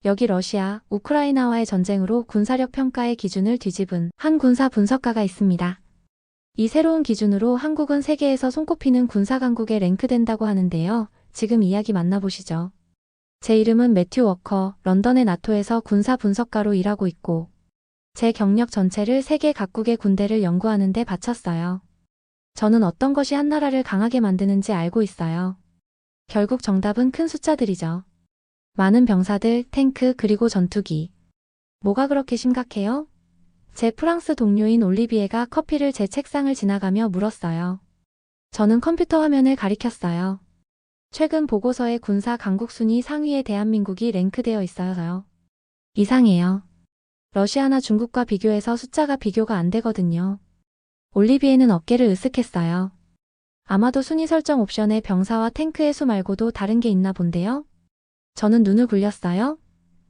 여기 러시아, 우크라이나와의 전쟁으로 군사력 평가의 기준을 뒤집은 한 군사 분석가가 있습니다. 이 새로운 기준으로 한국은 세계에서 손꼽히는 군사 강국에 랭크된다고 하는데요. 지금 이야기 만나보시죠. 제 이름은 매튜 워커, 런던의 나토에서 군사 분석가로 일하고 있고 제 경력 전체를 세계 각국의 군대를 연구하는 데 바쳤어요. 저는 어떤 것이 한 나라를 강하게 만드는지 알고 있어요. 결국 정답은 큰 숫자들이죠. 많은 병사들, 탱크, 그리고 전투기. 뭐가 그렇게 심각해요? 제 프랑스 동료인 올리비에가 커피를 제 책상을 지나가며 물었어요. 저는 컴퓨터 화면을 가리켰어요. 최근 보고서의 군사 강국 순위 상위에 대한민국이 랭크되어 있어서요. 이상해요. 러시아나 중국과 비교해서 숫자가 비교가 안 되거든요. 올리비에는 어깨를 으쓱했어요. 아마도 순위 설정 옵션에 병사와 탱크의 수 말고도 다른 게 있나 본데요? 저는 눈을 굴렸어요.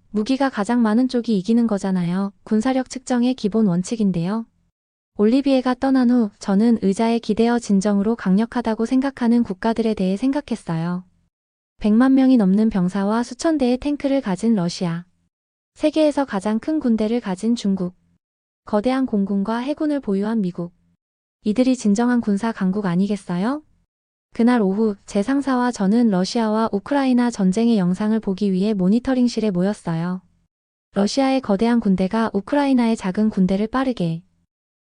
무기가 가장 많은 쪽이 이기는 거잖아요. 군사력 측정의 기본 원칙인데요. 올리비에가 떠난 후 저는 의자에 기대어 진정으로 강력하다고 생각하는 국가들에 대해 생각했어요. 100만 명이 넘는 병사와 수천 대의 탱크를 가진 러시아. 세계에서 가장 큰 군대를 가진 중국. 거대한 공군과 해군을 보유한 미국. 이들이 진정한 군사 강국 아니겠어요? 그날 오후 제 상사와 저는 러시아와 우크라이나 전쟁의 영상을 보기 위해 모니터링실에 모였어요. 러시아의 거대한 군대가 우크라이나의 작은 군대를 빠르게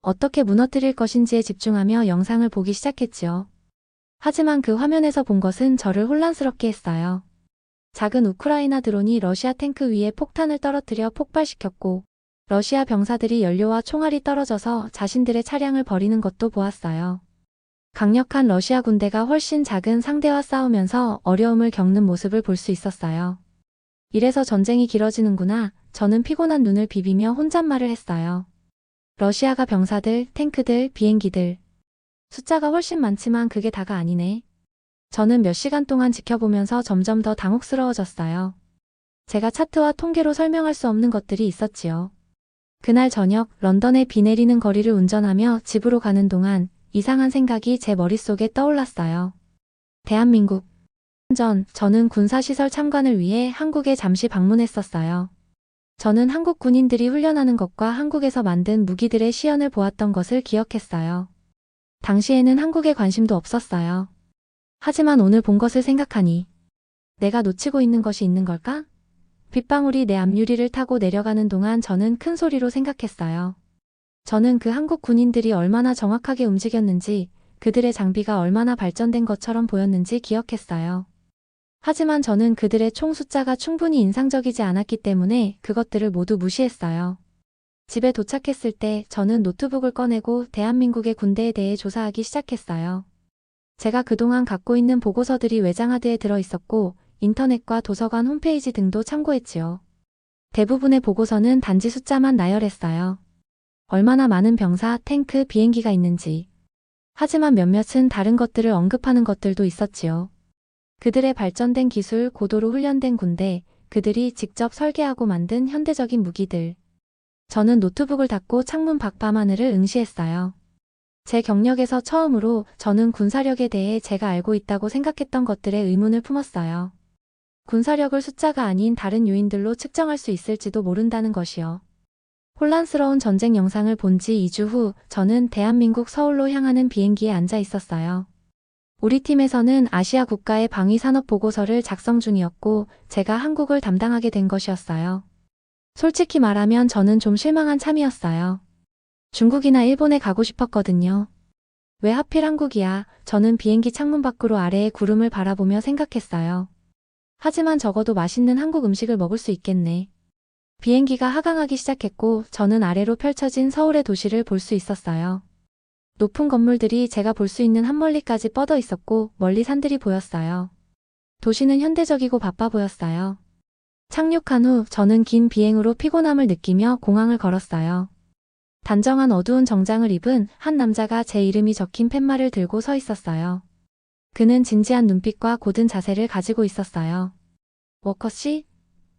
어떻게 무너뜨릴 것인지에 집중하며 영상을 보기 시작했지요. 하지만 그 화면에서 본 것은 저를 혼란스럽게 했어요. 작은 우크라이나 드론이 러시아 탱크 위에 폭탄을 떨어뜨려 폭발시켰고 러시아 병사들이 연료와 총알이 떨어져서 자신들의 차량을 버리는 것도 보았어요. 강력한 러시아 군대가 훨씬 작은 상대와 싸우면서 어려움을 겪는 모습을 볼 수 있었어요. 이래서 전쟁이 길어지는구나. 저는 피곤한 눈을 비비며 혼잣말을 했어요. 러시아가 병사들, 탱크들, 비행기들. 숫자가 훨씬 많지만 그게 다가 아니네. 저는 몇 시간 동안 지켜보면서 점점 더 당혹스러워졌어요. 제가 차트와 통계로 설명할 수 없는 것들이 있었지요. 그날 저녁 런던의 비 내리는 거리를 운전하며 집으로 가는 동안 이상한 생각이 제 머릿속에 떠올랐어요. 대한민국. 전 저는 군사시설 참관을 위해 한국에 잠시 방문했었어요. 저는 한국 군인들이 훈련하는 것과 한국에서 만든 무기들의 시연을 보았던 것을 기억했어요. 당시에는 한국에 관심도 없었어요. 하지만 오늘 본 것을 생각하니 내가 놓치고 있는 것이 있는 걸까? 빗방울이 내 앞유리를 타고 내려가는 동안 저는 큰 소리로 생각했어요. 저는 그 한국 군인들이 얼마나 정확하게 움직였는지, 그들의 장비가 얼마나 발전된 것처럼 보였는지 기억했어요. 하지만 저는 그들의 총 숫자가 충분히 인상적이지 않았기 때문에 그것들을 모두 무시했어요. 집에 도착했을 때 저는 노트북을 꺼내고 대한민국의 군대에 대해 조사하기 시작했어요. 제가 그동안 갖고 있는 보고서들이 외장하드에 들어 있었고 인터넷과 도서관 홈페이지 등도 참고했지요. 대부분의 보고서는 단지 숫자만 나열했어요. 얼마나 많은 병사, 탱크, 비행기가 있는지. 하지만 몇몇은 다른 것들을 언급하는 것들도 있었지요. 그들의 발전된 기술, 고도로 훈련된 군대, 그들이 직접 설계하고 만든 현대적인 무기들. 저는 노트북을 닫고 창문 밖 밤하늘을 응시했어요. 제 경력에서 처음으로 저는 군사력에 대해 제가 알고 있다고 생각했던 것들에 의문을 품었어요. 군사력을 숫자가 아닌 다른 요인들로 측정할 수 있을지도 모른다는 것이요. 혼란스러운 전쟁 영상을 본 지 2주 후 저는 대한민국 서울로 향하는 비행기에 앉아 있었어요. 우리 팀에서는 아시아 국가의 방위 산업 보고서를 작성 중이었고 제가 한국을 담당하게 된 것이었어요. 솔직히 말하면 저는 좀 실망한 참이었어요. 중국이나 일본에 가고 싶었거든요. 왜 하필 한국이야? 저는 비행기 창문 밖으로 아래의 구름을 바라보며 생각했어요. 하지만 적어도 맛있는 한국 음식을 먹을 수 있겠네. 비행기가 하강하기 시작했고 저는 아래로 펼쳐진 서울의 도시를 볼 수 있었어요. 높은 건물들이 제가 볼 수 있는 한멀리까지 뻗어 있었고 멀리 산들이 보였어요. 도시는 현대적이고 바빠 보였어요. 착륙한 후 저는 긴 비행으로 피곤함을 느끼며 공항을 걸었어요. 단정한 어두운 정장을 입은 한 남자가 제 이름이 적힌 팻말을 들고 서 있었어요. 그는 진지한 눈빛과 곧은 자세를 가지고 있었어요. 워커 씨?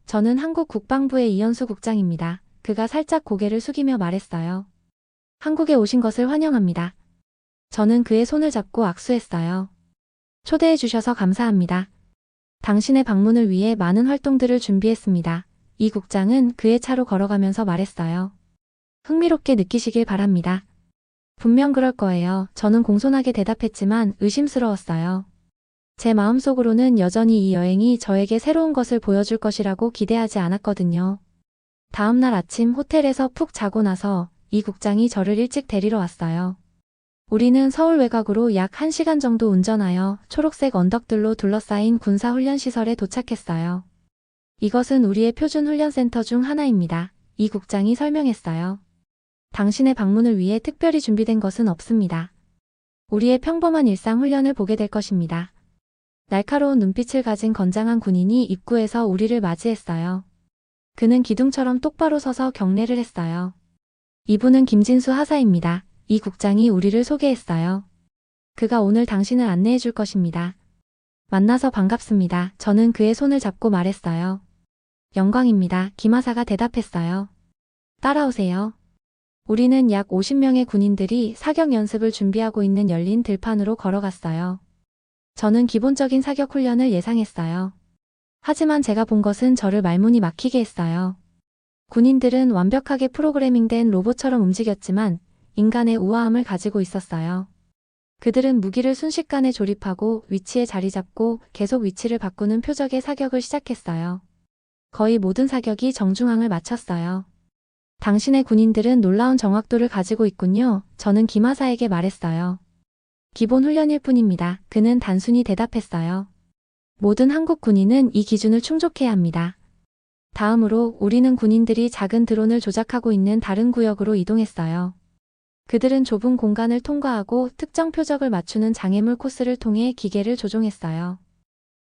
저는 한국 국방부의 이현수 국장입니다. 그가 살짝 고개를 숙이며 말했어요. 한국에 오신 것을 환영합니다. 저는 그의 손을 잡고 악수했어요. 초대해 주셔서 감사합니다. 당신의 방문을 위해 많은 활동들을 준비했습니다. 이 국장은 그의 차로 걸어가면서 말했어요. 흥미롭게 느끼시길 바랍니다. 분명 그럴 거예요. 저는 공손하게 대답했지만 의심스러웠어요. 제 마음속으로는 여전히 이 여행이 저에게 새로운 것을 보여줄 것이라고 기대하지 않았거든요. 다음 날 아침 호텔에서 푹 자고 나서 이 국장이 저를 일찍 데리러 왔어요. 우리는 서울 외곽으로 약 1시간 정도 운전하여 초록색 언덕들로 둘러싸인 군사훈련시설에 도착했어요. 이것은 우리의 표준 훈련센터 중 하나입니다. 이 국장이 설명했어요. 당신의 방문을 위해 특별히 준비된 것은 없습니다. 우리의 평범한 일상 훈련을 보게 될 것입니다. 날카로운 눈빛을 가진 건장한 군인이 입구에서 우리를 맞이했어요. 그는 기둥처럼 똑바로 서서 경례를 했어요. 이분은 김진수 하사입니다. 이 국장이 우리를 소개했어요. 그가 오늘 당신을 안내해 줄 것입니다. 만나서 반갑습니다. 저는 그의 손을 잡고 말했어요. 영광입니다. 김하사가 대답했어요. 따라오세요. 우리는 약 50명의 군인들이 사격 연습을 준비하고 있는 열린 들판으로 걸어갔어요. 저는 기본적인 사격 훈련을 예상했어요. 하지만 제가 본 것은 저를 말문이 막히게 했어요. 군인들은 완벽하게 프로그래밍된 로봇처럼 움직였지만 인간의 우아함을 가지고 있었어요. 그들은 무기를 순식간에 조립하고 위치에 자리 잡고 계속 위치를 바꾸는 표적의 사격을 시작했어요. 거의 모든 사격이 정중앙을 마쳤어요. 당신의 군인들은 놀라운 정확도를 가지고 있군요. 저는 김하사에게 말했어요. 기본 훈련일 뿐입니다. 그는 단순히 대답했어요. 모든 한국 군인은 이 기준을 충족해야 합니다. 다음으로 우리는 군인들이 작은 드론을 조작하고 있는 다른 구역으로 이동했어요. 그들은 좁은 공간을 통과하고 특정 표적을 맞추는 장애물 코스를 통해 기계를 조종했어요.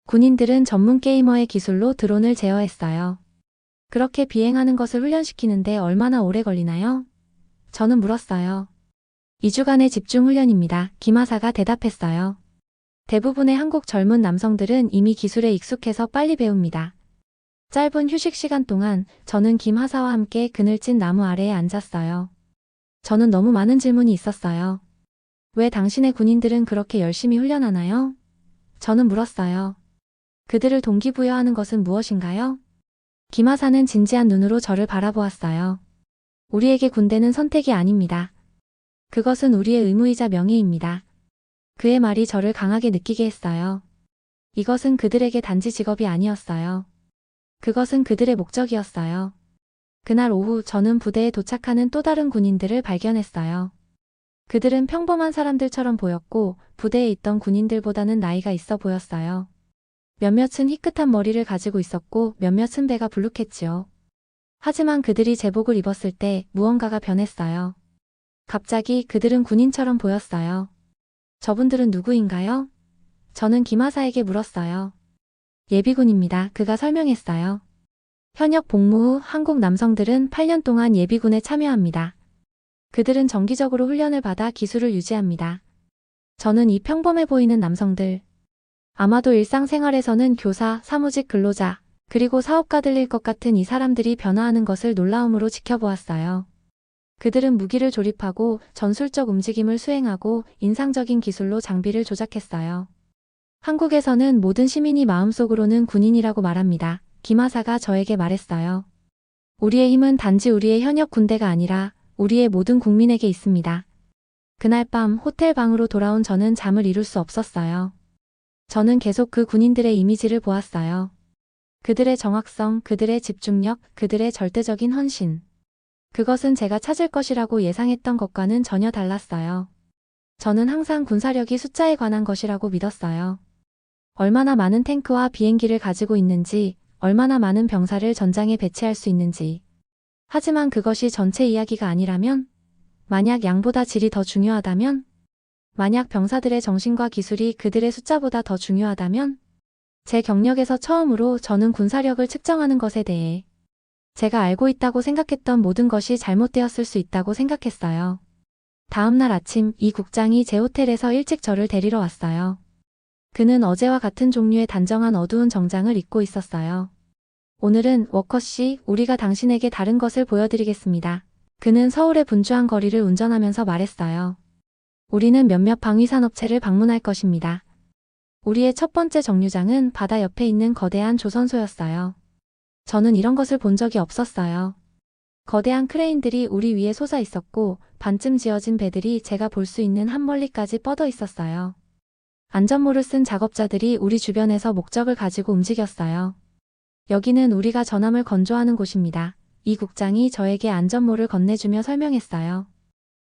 군인들은 전문 게이머의 기술로 드론을 제어했어요. 그렇게 비행하는 것을 훈련시키는데 얼마나 오래 걸리나요? 저는 물었어요. 2주간의 집중 훈련입니다. 김하사가 대답했어요. 대부분의 한국 젊은 남성들은 이미 기술에 익숙해서 빨리 배웁니다. 짧은 휴식 시간 동안 저는 김하사와 함께 그늘진 나무 아래에 앉았어요. 저는 너무 많은 질문이 있었어요. 왜 당신의 군인들은 그렇게 열심히 훈련하나요? 저는 물었어요. 그들을 동기부여하는 것은 무엇인가요? 김하사는 진지한 눈으로 저를 바라보았어요. 우리에게 군대는 선택이 아닙니다. 그것은 우리의 의무이자 명예입니다. 그의 말이 저를 강하게 느끼게 했어요. 이것은 그들에게 단지 직업이 아니었어요. 그것은 그들의 목적이었어요. 그날 오후 저는 부대에 도착하는 또 다른 군인들을 발견했어요. 그들은 평범한 사람들처럼 보였고 부대에 있던 군인들보다는 나이가 있어 보였어요. 몇몇은 희끗한 머리를 가지고 있었고 몇몇은 배가 불룩했지요. 하지만 그들이 제복을 입었을 때 무언가가 변했어요. 갑자기 그들은 군인처럼 보였어요. 저분들은 누구인가요? 저는 김하사에게 물었어요. 예비군입니다. 그가 설명했어요. 현역 복무 후 한국 남성들은 8년 동안 예비군에 참여합니다. 그들은 정기적으로 훈련을 받아 기술을 유지합니다. 저는 이 평범해 보이는 남성들, 아마도 일상생활에서는 교사, 사무직 근로자, 그리고 사업가들일 것 같은 이 사람들이 변화하는 것을 놀라움으로 지켜보았어요. 그들은 무기를 조립하고 전술적 움직임을 수행하고 인상적인 기술로 장비를 조작했어요. 한국에서는 모든 시민이 마음속으로는 군인이라고 말합니다. 김하사가 저에게 말했어요. 우리의 힘은 단지 우리의 현역 군대가 아니라 우리의 모든 국민에게 있습니다. 그날 밤 호텔 방으로 돌아온 저는 잠을 이룰 수 없었어요. 저는 계속 그 군인들의 이미지를 보았어요. 그들의 정확성, 그들의 집중력, 그들의 절대적인 헌신. 그것은 제가 찾을 것이라고 예상했던 것과는 전혀 달랐어요. 저는 항상 군사력이 숫자에 관한 것이라고 믿었어요. 얼마나 많은 탱크와 비행기를 가지고 있는지, 얼마나 많은 병사를 전장에 배치할 수 있는지. 하지만 그것이 전체 이야기가 아니라면? 만약 양보다 질이 더 중요하다면? 만약 병사들의 정신과 기술이 그들의 숫자보다 더 중요하다면? 제 경력에서 처음으로 저는 군사력을 측정하는 것에 대해 제가 알고 있다고 생각했던 모든 것이 잘못되었을 수 있다고 생각했어요. 다음 날 아침 이 국장이 제 호텔에서 일찍 저를 데리러 왔어요. 그는 어제와 같은 종류의 단정한 어두운 정장을 입고 있었어요. 오늘은 워커씨, 우리가 당신에게 다른 것을 보여드리겠습니다. 그는 서울의 분주한 거리를 운전하면서 말했어요. 우리는 몇몇 방위산업체를 방문할 것입니다. 우리의 첫 번째 정류장은 바다 옆에 있는 거대한 조선소였어요. 저는 이런 것을 본 적이 없었어요. 거대한 크레인들이 우리 위에 솟아 있었고 반쯤 지어진 배들이 제가 볼 수 있는 한 멀리까지 뻗어 있었어요. 안전모를 쓴 작업자들이 우리 주변에서 목적을 가지고 움직였어요. 여기는 우리가 전함을 건조하는 곳입니다. 이 국장이 저에게 안전모를 건네주며 설명했어요.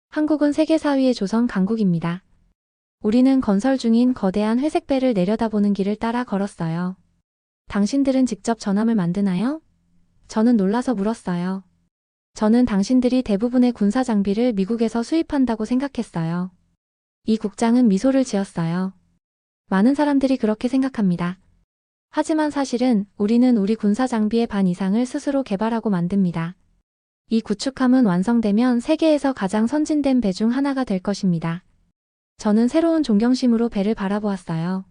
한국은 세계 4위의 조선 강국입니다. 우리는 건설 중인 거대한 회색배를 내려다보는 길을 따라 걸었어요. 당신들은 직접 전함을 만드나요? 저는 놀라서 물었어요. 저는 당신들이 대부분의 군사 장비를 미국에서 수입한다고 생각했어요. 이 국장은 미소를 지었어요. 많은 사람들이 그렇게 생각합니다. 하지만 사실은 우리는 우리 군사 장비의 반 이상을 스스로 개발하고 만듭니다. 이 구축함은 완성되면 세계에서 가장 선진된 배 중 하나가 될 것입니다. 저는 새로운 존경심으로 배를 바라보았어요.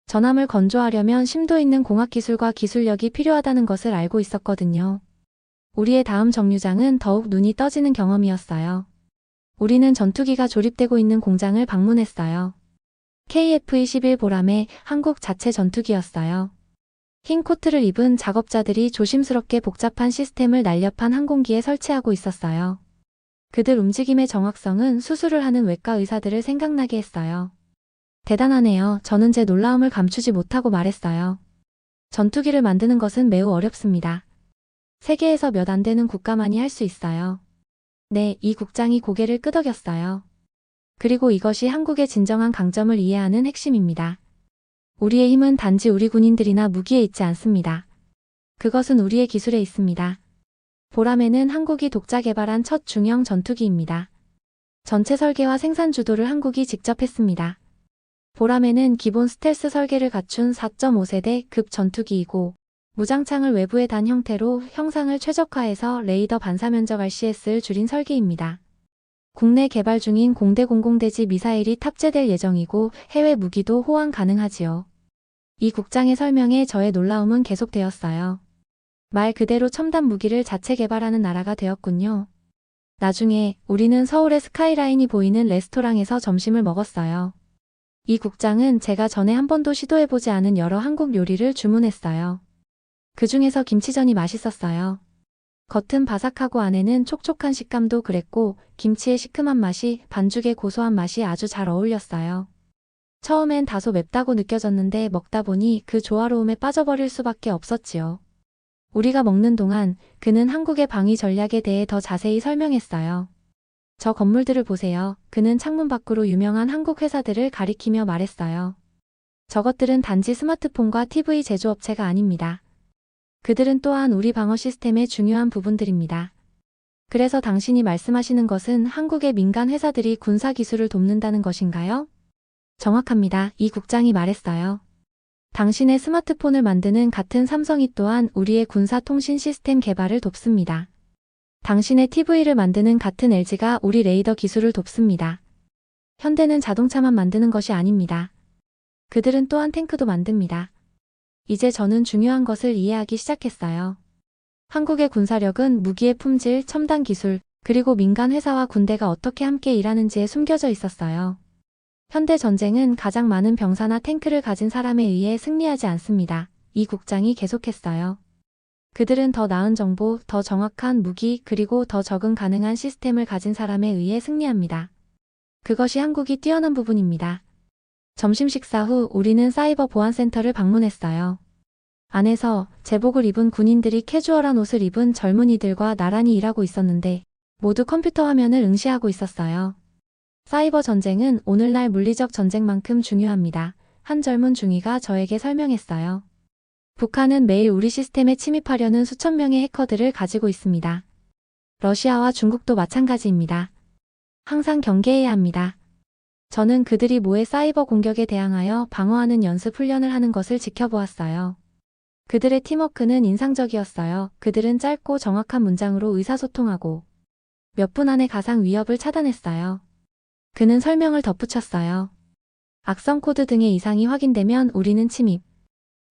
전함을 건조하려면 심도 있는 공학기술과 기술력이 필요하다는 것을 알고 있었거든요. 우리의 다음 정류장은 더욱 눈이 떠지는 경험이었어요. 우리는 전투기가 조립되고 있는 공장을 방문했어요. KF-21 보람의 한국 자체 전투기였어요. 흰 코트를 입은 작업자들이 조심스럽게 복잡한 시스템을 날렵한 항공기에 설치하고 있었어요. 그들 움직임의 정확성은 수술을 하는 외과 의사들을 생각나게 했어요. 대단하네요. 저는 제 놀라움을 감추지 못하고 말했어요. 전투기를 만드는 것은 매우 어렵습니다. 세계에서 몇 안 되는 국가만이 할 수 있어요. 네, 이 국장이 고개를 끄덕였어요. 그리고 이것이 한국의 진정한 강점을 이해하는 핵심입니다. 우리의 힘은 단지 우리 군인들이나 무기에 있지 않습니다. 그것은 우리의 기술에 있습니다. 보람에는 한국이 독자 개발한 첫 중형 전투기입니다. 전체 설계와 생산 주도를 한국이 직접 했습니다. 보람에는 기본 스텔스 설계를 갖춘 4.5세대 급 전투기이고 무장창을 외부의 단 형태로 형상을 최적화해서 레이더 반사면적 RCS를 줄인 설계입니다. 국내 개발 중인 공대 공공대지 미사일이 탑재될 예정이고 해외 무기도 호환 가능하지요. 이 국장의 설명에 저의 놀라움은 계속되었어요. 말 그대로 첨단 무기를 자체 개발하는 나라가 되었군요. 나중에 우리는 서울의 스카이라인이 보이는 레스토랑에서 점심을 먹었어요. 이 국장은 제가 전에 한 번도 시도해보지 않은 여러 한국 요리를 주문했어요. 그 중에서 김치전이 맛있었어요. 겉은 바삭하고 안에는 촉촉한 식감도 그랬고 김치의 시큼한 맛이 반죽의 고소한 맛이 아주 잘 어울렸어요. 처음엔 다소 맵다고 느껴졌는데 먹다 보니 그 조화로움에 빠져버릴 수밖에 없었지요. 우리가 먹는 동안 그는 한국의 방위 전략에 대해 더 자세히 설명했어요. 저 건물들을 보세요. 그는 창문 밖으로 유명한 한국 회사들을 가리키며 말했어요. 저것들은 단지 스마트폰과 TV 제조업체가 아닙니다. 그들은 또한 우리 방어 시스템의 중요한 부분들입니다. 그래서 당신이 말씀하시는 것은 한국의 민간 회사들이 군사 기술을 돕는다는 것인가요? 정확합니다. 이 국장이 말했어요. 당신의 스마트폰을 만드는 같은 삼성이 또한 우리의 군사 통신 시스템 개발을 돕습니다. 당신의 TV를 만드는 같은 LG가 우리 레이더 기술을 돕습니다. 현대는 자동차만 만드는 것이 아닙니다. 그들은 또한 탱크도 만듭니다. 이제 저는 중요한 것을 이해하기 시작했어요. 한국의 군사력은 무기의 품질, 첨단 기술, 그리고 민간 회사와 군대가 어떻게 함께 일하는지에 숨겨져 있었어요. 현대 전쟁은 가장 많은 병사나 탱크를 가진 사람에 의해 승리하지 않습니다. 이 국장이 계속했어요. 그들은 더 나은 정보, 더 정확한 무기, 그리고 더 적응 가능한 시스템을 가진 사람에 의해 승리합니다. 그것이 한국이 뛰어난 부분입니다. 점심 식사 후 우리는 사이버 보안센터를 방문했어요. 안에서 제복을 입은 군인들이 캐주얼한 옷을 입은 젊은이들과 나란히 일하고 있었는데 모두 컴퓨터 화면을 응시하고 있었어요. 사이버 전쟁은 오늘날 물리적 전쟁만큼 중요합니다. 한 젊은 중위가 저에게 설명했어요. 북한은 매일 우리 시스템에 침입하려는 수천 명의 해커들을 가지고 있습니다. 러시아와 중국도 마찬가지입니다. 항상 경계해야 합니다. 저는 그들이 모의 사이버 공격에 대항하여 방어하는 연습 훈련을 하는 것을 지켜보았어요. 그들의 팀워크는 인상적이었어요. 그들은 짧고 정확한 문장으로 의사소통하고 몇 분 안에 가상 위협을 차단했어요. 그는 설명을 덧붙였어요. 악성 코드 등의 이상이 확인되면 우리는 침입,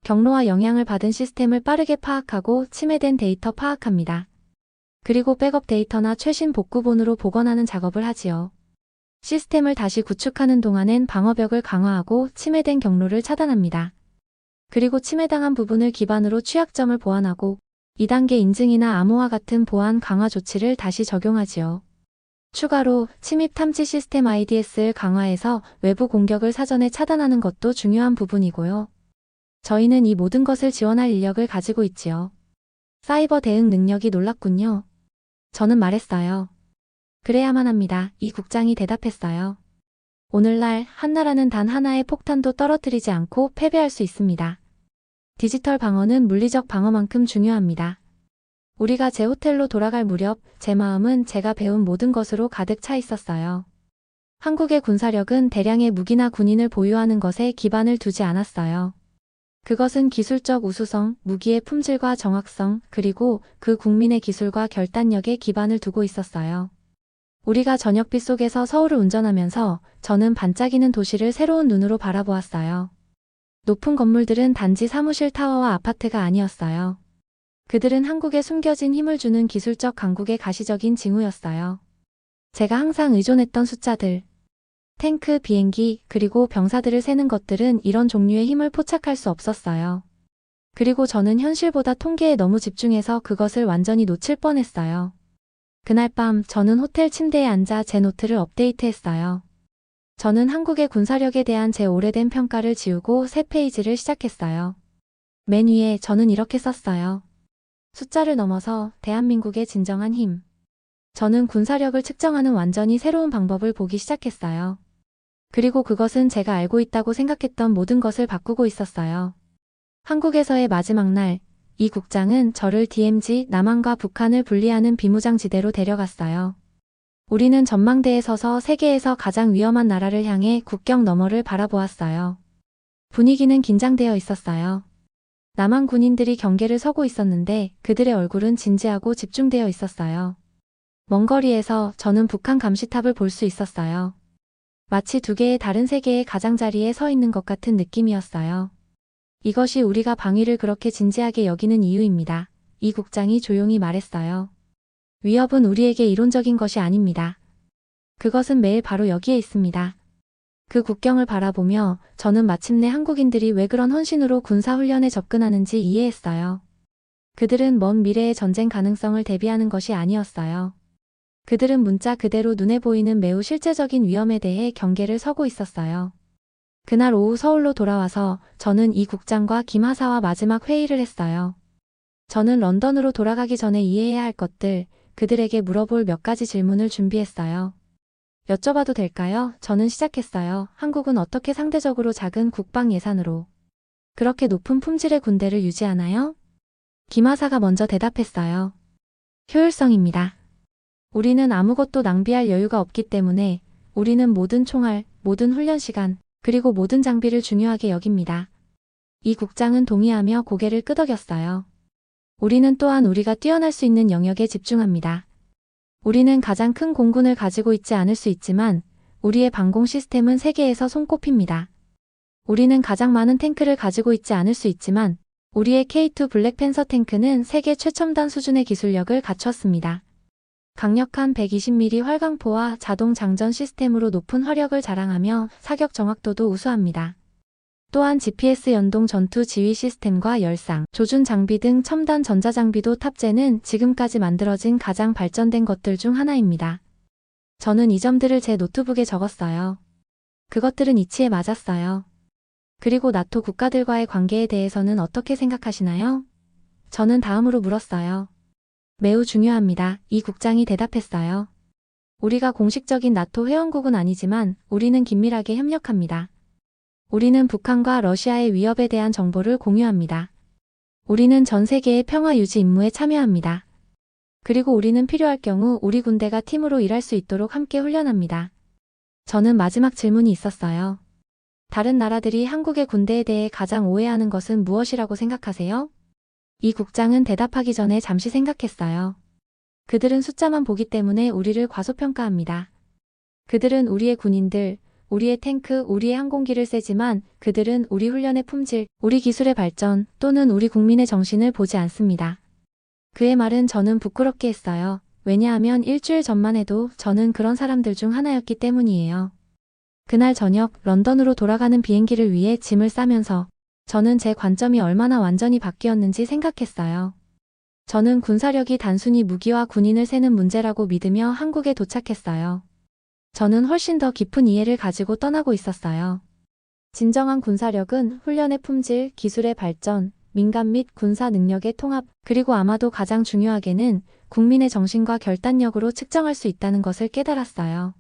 경로와 영향을 받은 시스템을 빠르게 파악하고 침해된 데이터 파악합니다. 그리고 백업 데이터나 최신 복구본으로 복원하는 작업을 하지요. 시스템을 다시 구축하는 동안엔 방어벽을 강화하고 침해된 경로를 차단합니다. 그리고 침해당한 부분을 기반으로 취약점을 보완하고 2단계 인증이나 암호화 같은 보안 강화 조치를 다시 적용하지요. 추가로 침입 탐지 시스템 IDS를 강화해서 외부 공격을 사전에 차단하는 것도 중요한 부분이고요. 저희는 이 모든 것을 지원할 인력을 가지고 있지요. 사이버 대응 능력이 놀랍군요. 저는 말했어요. 그래야만 합니다. 이 국장이 대답했어요. 오늘날 한 나라는 단 하나의 폭탄도 떨어뜨리지 않고 패배할 수 있습니다. 디지털 방어는 물리적 방어만큼 중요합니다. 우리가 제 호텔로 돌아갈 무렵 제 마음은 제가 배운 모든 것으로 가득 차 있었어요. 한국의 군사력은 대량의 무기나 군인을 보유하는 것에 기반을 두지 않았어요. 그것은 기술적 우수성, 무기의 품질과 정확성, 그리고 그 국민의 기술과 결단력에 기반을 두고 있었어요. 우리가 저녁빛 속에서 서울을 운전하면서 저는 반짝이는 도시를 새로운 눈으로 바라보았어요. 높은 건물들은 단지 사무실 타워와 아파트가 아니었어요. 그들은 한국에 숨겨진 힘을 주는 기술적 강국의 가시적인 징후였어요. 제가 항상 의존했던 숫자들, 탱크, 비행기, 그리고 병사들을 세는 것들은 이런 종류의 힘을 포착할 수 없었어요. 그리고 저는 현실보다 통계에 너무 집중해서 그것을 완전히 놓칠 뻔했어요. 그날 밤 저는 호텔 침대에 앉아 제 노트를 업데이트했어요. 저는 한국의 군사력에 대한 제 오래된 평가를 지우고 새 페이지를 시작했어요. 맨 위에 저는 이렇게 썼어요. 숫자를 넘어서 대한민국의 진정한 힘. 저는 군사력을 측정하는 완전히 새로운 방법을 보기 시작했어요. 그리고 그것은 제가 알고 있다고 생각했던 모든 것을 바꾸고 있었어요. 한국에서의 마지막 날, 이 국장은 저를 DMZ, 남한과 북한을 분리하는 비무장지대로 데려갔어요. 우리는 전망대에 서서 세계에서 가장 위험한 나라를 향해 국경 너머를 바라보았어요. 분위기는 긴장되어 있었어요. 남한 군인들이 경계를 서고 있었는데 그들의 얼굴은 진지하고 집중되어 있었어요. 먼 거리에서 저는 북한 감시탑을 볼 수 있었어요. 마치 두 개의 다른 세계의 가장자리에 서 있는 것 같은 느낌이었어요. 이것이 우리가 방위를 그렇게 진지하게 여기는 이유입니다. 이 국장이 조용히 말했어요. 위협은 우리에게 이론적인 것이 아닙니다. 그것은 매일 바로 여기에 있습니다. 그 국경을 바라보며 저는 마침내 한국인들이 왜 그런 헌신으로 군사훈련에 접근하는지 이해했어요. 그들은 먼 미래의 전쟁 가능성을 대비하는 것이 아니었어요. 그들은 문자 그대로 눈에 보이는 매우 실제적인 위험에 대해 경계를 서고 있었어요. 그날 오후 서울로 돌아와서 저는 이 국장과 김 하사와 마지막 회의를 했어요. 저는 런던으로 돌아가기 전에 이해해야 할 것들, 그들에게 물어볼 몇 가지 질문을 준비했어요. 여쭤봐도 될까요? 저는 시작했어요. 한국은 어떻게 상대적으로 작은 국방 예산으로 그렇게 높은 품질의 군대를 유지하나요? 김하사가 먼저 대답했어요. 효율성입니다. 우리는 아무것도 낭비할 여유가 없기 때문에 우리는 모든 총알, 모든 훈련 시간, 그리고 모든 장비를 중요하게 여깁니다. 이 국장은 동의하며 고개를 끄덕였어요. 우리는 또한 우리가 뛰어날 수 있는 영역에 집중합니다. 우리는 가장 큰 공군을 가지고 있지 않을 수 있지만 우리의 방공 시스템은 세계에서 손꼽힙니다. 우리는 가장 많은 탱크를 가지고 있지 않을 수 있지만 우리의 K2 블랙팬서 탱크는 세계 최첨단 수준의 기술력을 갖췄습니다. 강력한 120mm 활강포와 자동 장전 시스템으로 높은 화력을 자랑하며 사격 정확도도 우수합니다. 또한 GPS 연동 전투 지휘 시스템과 열상, 조준 장비 등 첨단 전자장비도 탑재는 지금까지 만들어진 가장 발전된 것들 중 하나입니다. 저는 이 점들을 제 노트북에 적었어요. 그것들은 이치에 맞았어요. 그리고 나토 국가들과의 관계에 대해서는 어떻게 생각하시나요? 저는 다음으로 물었어요. 매우 중요합니다. 이 국장이 대답했어요. 우리가 공식적인 나토 회원국은 아니지만 우리는 긴밀하게 협력합니다. 우리는 북한과 러시아의 위협에 대한 정보를 공유합니다. 우리는 전 세계의 평화 유지 임무에 참여합니다. 그리고 우리는 필요할 경우 우리 군대가 팀으로 일할 수 있도록 함께 훈련합니다. 저는 마지막 질문이 있었어요. 다른 나라들이 한국의 군대에 대해 가장 오해하는 것은 무엇이라고 생각하세요? 이 국장은 대답하기 전에 잠시 생각했어요. 그들은 숫자만 보기 때문에 우리를 과소평가합니다. 그들은 우리의 군인들, 우리의 탱크, 우리의 항공기를 세지만 그들은 우리 훈련의 품질, 우리 기술의 발전 또는 우리 국민의 정신을 보지 않습니다. 그의 말은 저는 부끄럽게 했어요. 왜냐하면 일주일 전만 해도 저는 그런 사람들 중 하나였기 때문이에요. 그날 저녁 런던으로 돌아가는 비행기를 위해 짐을 싸면서 저는 제 관점이 얼마나 완전히 바뀌었는지 생각했어요. 저는 군사력이 단순히 무기와 군인을 세는 문제라고 믿으며 한국에 도착했어요. 저는 훨씬 더 깊은 이해를 가지고 떠나고 있었어요. 진정한 군사력은 훈련의 품질, 기술의 발전, 민간 및 군사 능력의 통합, 그리고 아마도 가장 중요하게는 국민의 정신과 결단력으로 측정할 수 있다는 것을 깨달았어요.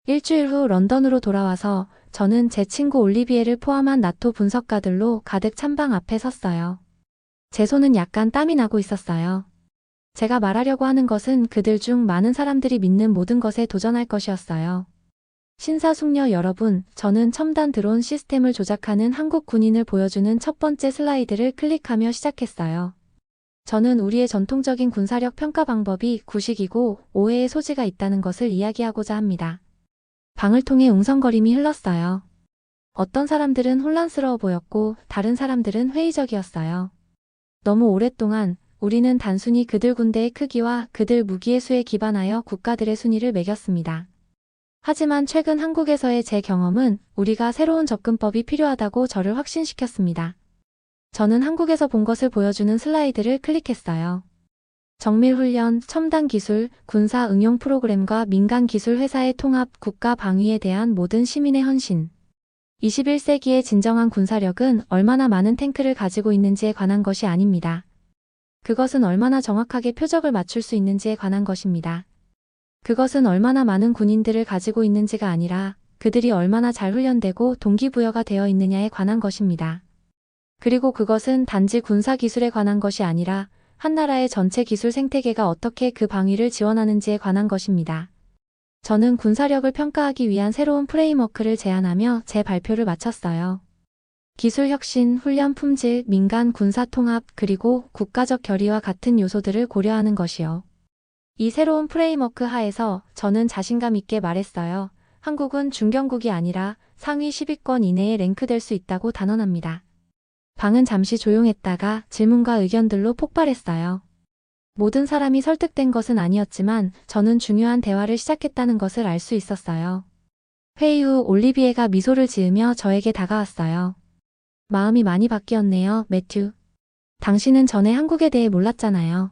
일주일 후 런던으로 돌아와서 저는 제 친구 올리비에를 포함한 나토 분석가들로 가득 찬 방 앞에 섰어요. 제 손은 약간 땀이 나고 있었어요. 제가 말하려고 하는 것은 그들 중 많은 사람들이 믿는 모든 것에 도전할 것이었어요. 신사숙녀 여러분, 저는 첨단 드론 시스템을 조작하는 한국 군인을 보여주는 첫 번째 슬라이드를 클릭하며 시작했어요. 저는 우리의 전통적인 군사력 평가 방법이 구식이고 오해의 소지가 있다는 것을 이야기하고자 합니다. 방을 통해 웅성거림이 흘렀어요. 어떤 사람들은 혼란스러워 보였고 다른 사람들은 회의적이었어요. 너무 오랫동안 우리는 단순히 그들 군대의 크기와 그들 무기의 수에 기반하여 국가들의 순위를 매겼습니다. 하지만 최근 한국에서의 제 경험은 우리가 새로운 접근법이 필요하다고 저를 확신시켰습니다. 저는 한국에서 본 것을 보여주는 슬라이드를 클릭했어요. 정밀훈련, 첨단 기술, 군사 응용 프로그램과 민간 기술 회사의 통합, 국가 방위에 대한 모든 시민의 헌신. 21세기의 진정한 군사력은 얼마나 많은 탱크를 가지고 있는지에 관한 것이 아닙니다. 그것은 얼마나 정확하게 표적을 맞출 수 있는지에 관한 것입니다. 그것은 얼마나 많은 군인들을 가지고 있는지가 아니라 그들이 얼마나 잘 훈련되고 동기부여가 되어 있느냐에 관한 것입니다. 그리고 그것은 단지 군사기술에 관한 것이 아니라 한 나라의 전체 기술 생태계가 어떻게 그 방위를 지원하는지에 관한 것입니다. 저는 군사력을 평가하기 위한 새로운 프레임워크를 제안하며 제 발표를 마쳤어요. 기술 혁신, 훈련 품질, 민간 군사 통합, 그리고 국가적 결의와 같은 요소들을 고려하는 것이요. 이 새로운 프레임워크 하에서 저는 자신감 있게 말했어요. 한국은 중견국이 아니라 상위 10위권 이내에 랭크될 수 있다고 단언합니다. 방은 잠시 조용했다가 질문과 의견들로 폭발했어요. 모든 사람이 설득된 것은 아니었지만 저는 중요한 대화를 시작했다는 것을 알 수 있었어요. 회의 후 올리비에가 미소를 지으며 저에게 다가왔어요. 마음이 많이 바뀌었네요, 매튜. 당신은 전에 한국에 대해 몰랐잖아요.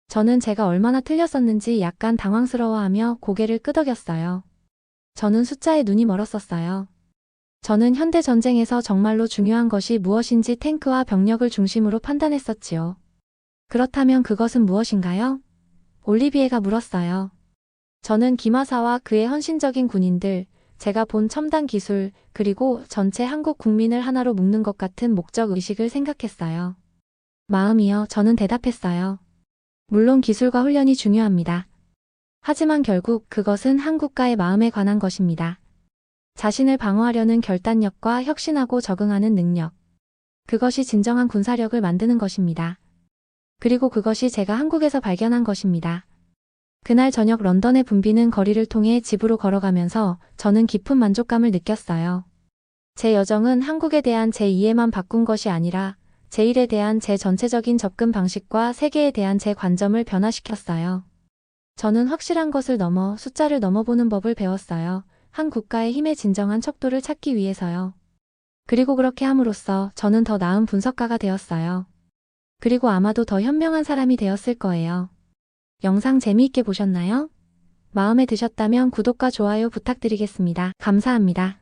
저는 제가 얼마나 틀렸었는지 약간 당황스러워하며 고개를 끄덕였어요. 저는 숫자에 눈이 멀었었어요. 저는 현대 전쟁에서 정말로 중요한 것이 무엇인지 탱크와 병력을 중심으로 판단했었지요. 그렇다면 그것은 무엇인가요? 올리비에가 물었어요. 저는 기마사와 그의 헌신적인 군인들, 제가 본 첨단 기술, 그리고 전체 한국 국민을 하나로 묶는 것 같은 목적 의식을 생각했어요. 마음이요, 저는 대답했어요. 물론 기술과 훈련이 중요합니다. 하지만 결국 그것은 한 국가의 마음에 관한 것입니다. 자신을 방어하려는 결단력과 혁신하고 적응하는 능력. 그것이 진정한 군사력을 만드는 것입니다. 그리고 그것이 제가 한국에서 발견한 것입니다. 그날 저녁 런던의 붐비는 거리를 통해 집으로 걸어가면서 저는 깊은 만족감을 느꼈어요. 제 여정은 한국에 대한 제 이해만 바꾼 것이 아니라 제 일에 대한 제 전체적인 접근 방식과 세계에 대한 제 관점을 변화시켰어요. 저는 확실한 것을 넘어 숫자를 넘어보는 법을 배웠어요. 한 국가의 힘의 진정한 척도를 찾기 위해서요. 그리고 그렇게 함으로써 저는 더 나은 분석가가 되었어요. 그리고 아마도 더 현명한 사람이 되었을 거예요. 영상 재미있게 보셨나요? 마음에 드셨다면 구독과 좋아요 부탁드리겠습니다. 감사합니다.